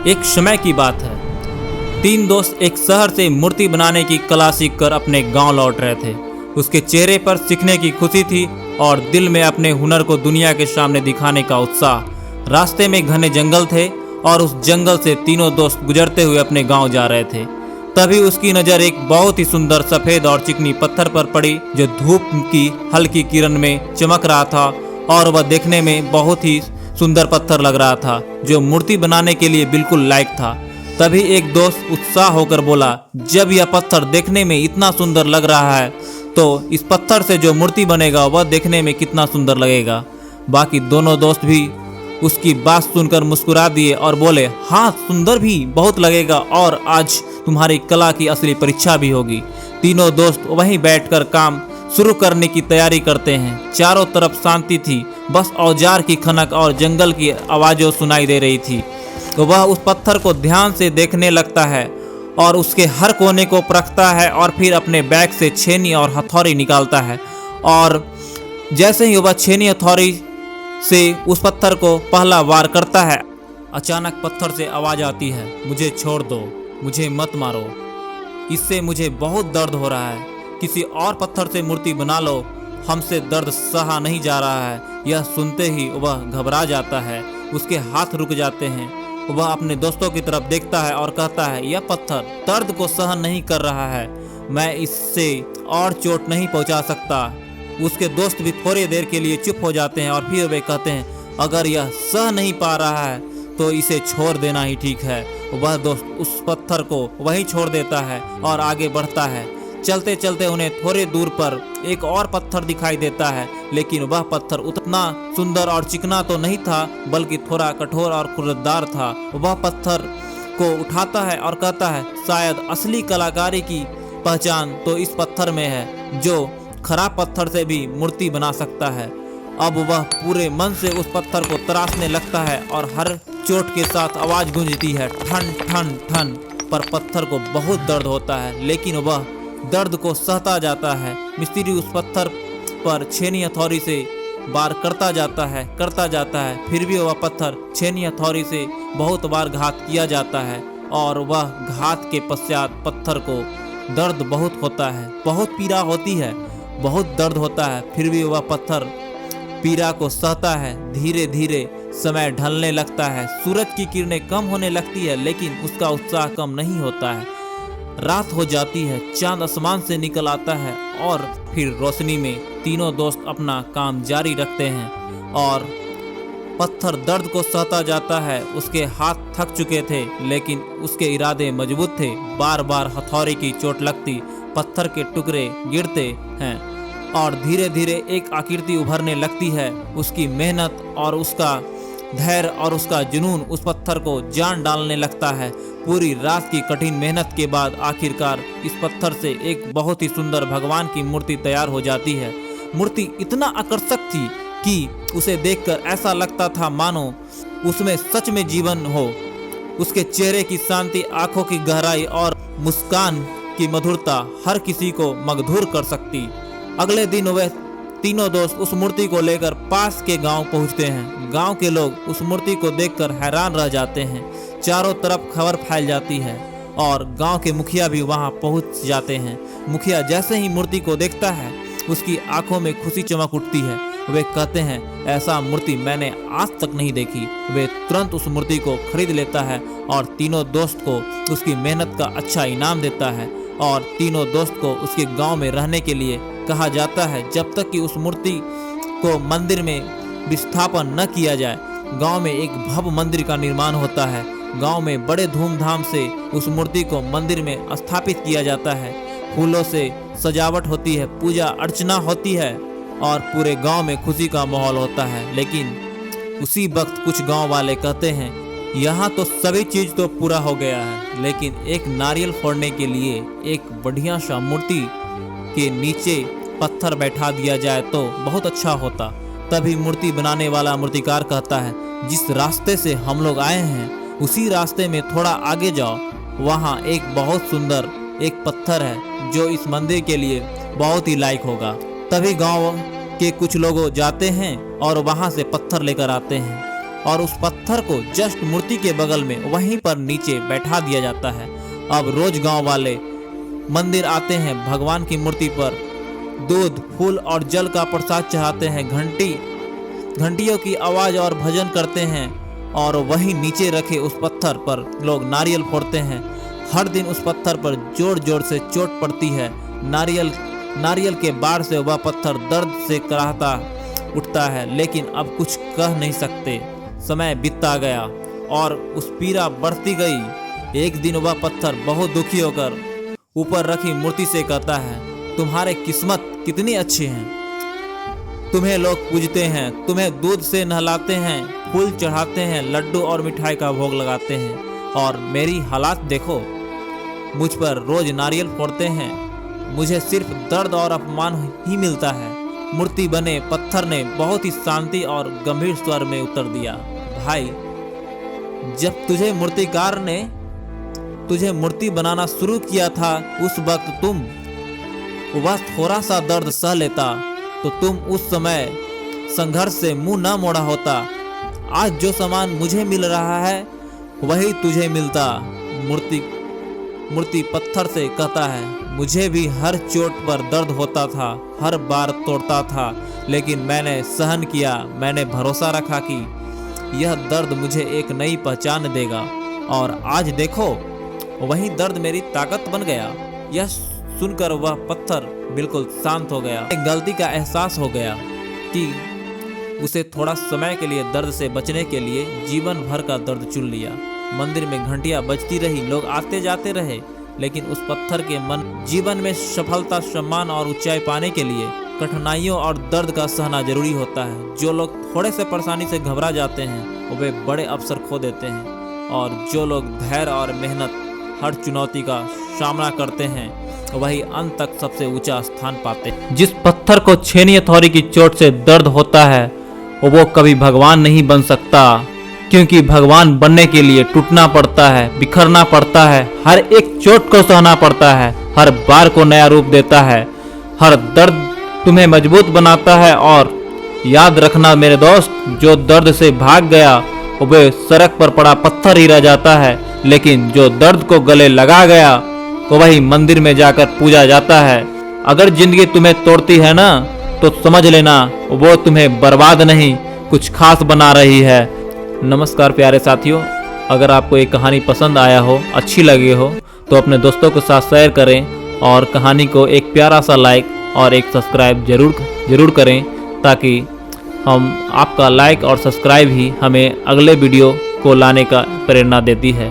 एक समय की बात है। तीन दोस्त एक शहर से मूर्ति बनाने की कला सीखकर अपने गांव लौट रहे थे। उसके चेहरे पर सीखने की खुशी थी और दिल में अपने हुनर को दुनिया के सामने दिखाने का उत्साह। रास्ते में घने जंगल थे और उस जंगल से तीनों दोस्त गुजरते हुए अपने गांव जा रहे थे। तभी उसकी नज़र एक बहुत ही सुंदर सफ़ेद और चिकनी पत्थर पर पड़ी जो धूप की हल्की किरण में चमक रहा था और वह देखने में बहुत ही सुंदर पत्थर लग रहा था जो मूर्ति बनाने के लिए बिल्कुल लायक था। तभी एक दोस्त उत्साह होकर बोला, जब यह पत्थर देखने में इतना सुंदर लग रहा है तो इस पत्थर से जो मूर्ति बनेगा वह देखने में कितना सुंदर लगेगा। बाकी दोनों दोस्त भी उसकी बात सुनकर मुस्कुरा दिए और बोले, हाँ सुंदर भी बहुत लगेगा और आज तुम्हारी कला की असली परीक्षा भी होगी। तीनों दोस्त वहीं बैठकर काम शुरू करने की तैयारी करते हैं। चारों तरफ शांति थी, बस औजार की खनक और जंगल की आवाज़ें सुनाई दे रही थी। तो वह उस पत्थर को ध्यान से देखने लगता है और उसके हर कोने को परखता है और फिर अपने बैग से छेनी और हथौड़ी निकालता है और जैसे ही वह छेनी हथौड़ी से उस पत्थर को पहला वार करता है, अचानक पत्थर से आवाज़ आती है, मुझे छोड़ दो, मुझे मत मारो, इससे मुझे बहुत दर्द हो रहा है, किसी और पत्थर से मूर्ति बना लो, हमसे दर्द सहा नहीं जा रहा है। यह सुनते ही वह घबरा जाता है, उसके हाथ रुक जाते हैं। वह अपने दोस्तों की तरफ देखता है और कहता है, यह पत्थर दर्द को सहन नहीं कर रहा है, मैं इससे और चोट नहीं पहुंचा सकता। उसके दोस्त भी थोड़ी देर के लिए चुप हो जाते हैं और फिर वे कहते हैं, अगर यह सह नहीं पा रहा है तो इसे छोड़ देना ही ठीक है। वह दोस्त उस पत्थर को वहीं छोड़ देता है और आगे बढ़ता है। चलते चलते उन्हें थोड़ी दूर पर एक और पत्थर दिखाई देता है, लेकिन वह पत्थर उतना सुंदर और चिकना तो नहीं था, बल्कि थोड़ा कठोर और खुरददार था। वह पत्थर को उठाता है और कहता है, शायद असली कलाकारी की पहचान तो इस पत्थर में है जो खराब पत्थर से भी मूर्ति बना सकता है। अब वह पूरे मन से उस पत्थर को तराशने लगता है और हर चोट के साथ आवाज गूंजती है, ठन ठन ठन। पर पत्थर को बहुत दर्द होता है, लेकिन वह दर्द को सहता जाता है। मिस्त्री उस पत्थर पर छेनी हथौड़ी से बार करता जाता है, फिर भी वह पत्थर छेनी हथौड़ी से बहुत बार घात किया जाता है और वह घात के पश्चात पत्थर को दर्द बहुत होता है, बहुत पीड़ा होती है, बहुत दर्द होता है, फिर भी वह पत्थर पीड़ा को सहता है। धीरे धीरे समय ढलने लगता है, सूरज की किरणें कम होने लगती है, लेकिन उसका उत्साह कम नहीं होता है। रात हो जाती है, चांद आसमान से निकल आता है और फिर रोशनी में तीनों दोस्त अपना काम जारी रखते हैं और पत्थर दर्द को सहता जाता है। उसके हाथ थक चुके थे, लेकिन उसके इरादे मजबूत थे। बार बार हथौड़ी की चोट लगती, पत्थर के टुकड़े गिरते हैं और धीरे धीरे एक आकृति उभरने लगती है। उसकी मेहनत और उसका धैर्य और उसका जुनून उस पत्थर को जान डालने लगता है। पूरी रात की कठिन मेहनत के बाद आखिरकार इस पत्थर से एक बहुत ही सुंदर भगवान की मूर्ति तैयार हो जाती है। मूर्ति इतना आकर्षक थी कि उसे देखकर ऐसा लगता था मानो उसमें सच में जीवन हो। उसके चेहरे की शांति, आंखों की गहराई और मुस्कान की मधुरता हर किसी को मगधूर कर सकती। अगले दिन वह तीनों दोस्त उस मूर्ति को लेकर पास के गांव पहुंचते हैं। गांव के लोग उस मूर्ति को देखकर हैरान रह जाते हैं। चारों तरफ खबर फैल जाती है और गांव के मुखिया भी वहां पहुंच जाते हैं। मुखिया जैसे ही मूर्ति को देखता है, उसकी आंखों में खुशी चमक उठती है। वे कहते हैं, ऐसा मूर्ति मैंने आज तक नहीं देखी। वे तुरंत उस मूर्ति को खरीद लेता है और तीनों दोस्त को उसकी मेहनत का अच्छा इनाम देता है और तीनों दोस्त को उसके गांव में रहने के लिए कहा जाता है, जब तक कि उस मूर्ति को मंदिर में विस्थापन न किया जाए। गांव में एक भव्य मंदिर का निर्माण होता है। गांव में बड़े धूमधाम से उस मूर्ति को मंदिर में स्थापित किया जाता है। फूलों से सजावट होती है, पूजा अर्चना होती है और पूरे गांव में खुशी का माहौल होता है। लेकिन उसी वक्त कुछ गांव वाले कहते हैं, यहाँ तो सभी चीज तो पूरा हो गया है, लेकिन एक नारियल फोड़ने के लिए एक बढ़िया सा मूर्ति के नीचे पत्थर बैठा दिया जाए तो बहुत अच्छा होता। तभी मूर्ति बनाने वाला मूर्तिकार कहता है, जिस रास्ते से हम लोग आए हैं उसी रास्ते में थोड़ा आगे जाओ, वहाँ एक बहुत सुंदर एक पत्थर है जो इस मंदिर के लिए बहुत ही लायक होगा। तभी गांव के कुछ लोग जाते हैं और वहाँ से पत्थर लेकर आते हैं और उस पत्थर को जस्ट मूर्ति के बगल में वहीं पर नीचे बैठा दिया जाता है। अब रोज गांव वाले मंदिर आते हैं, भगवान की मूर्ति पर दूध, फूल और जल का प्रसाद चढ़ाते हैं, घंटियों की आवाज और भजन करते हैं और वहीं नीचे रखे उस पत्थर पर लोग नारियल फोड़ते हैं। हर दिन उस पत्थर पर जोर जोर से चोट पड़ती है। नारियल के बाढ़ से वह पत्थर दर्द से कराहता उठता है, लेकिन अब कुछ कह नहीं सकते। समय बीतता गया और उस पीड़ा बढ़ती गई। एक दिन वह पत्थर बहुत दुखी होकर ऊपर रखी मूर्ति से कहता है, तुम्हारे किस्मत कितनी अच्छी है, तुम्हें लोग पूजते हैं, तुम्हें दूध से नहलाते हैं, फूल चढ़ाते हैं, लड्डू और मिठाई का भोग लगाते हैं, और मेरी हालात देखो, मुझ पर रोज नारियल फोड़ते हैं, मुझे सिर्फ दर्द और अपमान ही मिलता है। मूर्ति बने पत्थर ने बहुत ही शांति और गंभीर स्वर में उत्तर दिया, भाई, जब तुझे मूर्तिकार ने तुझे मूर्ति बनाना शुरू किया था, उस वक्त तुम वह थोड़ा सा दर्द सह लेता तो तुम उस समय संघर्ष से मुंह न मोड़ा होता। आज जो सामान मुझे मिल रहा है वही तुझे मिलता। मूर्ति पत्थर से कहता है, मुझे भी हर चोट पर दर्द होता था, हर बार तोड़ता था, लेकिन मैंने सहन किया। मैंने भरोसा रखा कि यह दर्द मुझे एक नई पहचान देगा, और आज देखो वही दर्द मेरी ताकत बन गया। यह सुनकर वह पत्थर बिल्कुल शांत हो गया। एक गलती का एहसास हो गया कि उसे थोड़ा समय के लिए दर्द से बचने के लिए जीवन भर का दर्द चुन लिया। मंदिर में घंटियां बजती रही, लोग आते जाते रहे, लेकिन उस पत्थर के मन जीवन में सफलता, सम्मान और ऊंचाई पाने के लिए कठिनाइयों और दर्द का सहना जरूरी होता है। जो लोग थोड़े से परेशानी से घबरा जाते हैं वे बड़े अवसर खो देते हैं, और जो लोग धैर्य और मेहनत हर चुनौती का सामना करते हैं वही अंत तक सबसे ऊंचा स्थान पाते हैं। जिस पत्थर को छेनी हथौड़ी की चोट से दर्द होता है वो कभी भगवान नहीं बन सकता, क्योंकि भगवान बनने के लिए टूटना पड़ता है, बिखरना पड़ता है, हर एक चोट को सहना पड़ता है, हर बार को नया रूप देता है, हर दर्द तुम्हें मजबूत बनाता है। और याद रखना मेरे दोस्त, जो दर्द से भाग गया वो सड़क पर पड़ा पत्थर ही रह जाता है, लेकिन जो दर्द को गले लगा गया तो वही मंदिर में जाकर पूजा जाता है। अगर जिंदगी तुम्हें तोड़ती है ना, तो समझ लेना वो तुम्हें बर्बाद नहीं, कुछ खास बना रही है। नमस्कार प्यारे साथियों, अगर आपको ये कहानी पसंद आया हो, अच्छी लगी हो, तो अपने दोस्तों के साथ शेयर करें और कहानी को एक प्यारा सा लाइक और एक सब्सक्राइब जरूर करें, ताकि हम आपका लाइक और सब्सक्राइब ही हमें अगले वीडियो को लाने का प्रेरणा देती है।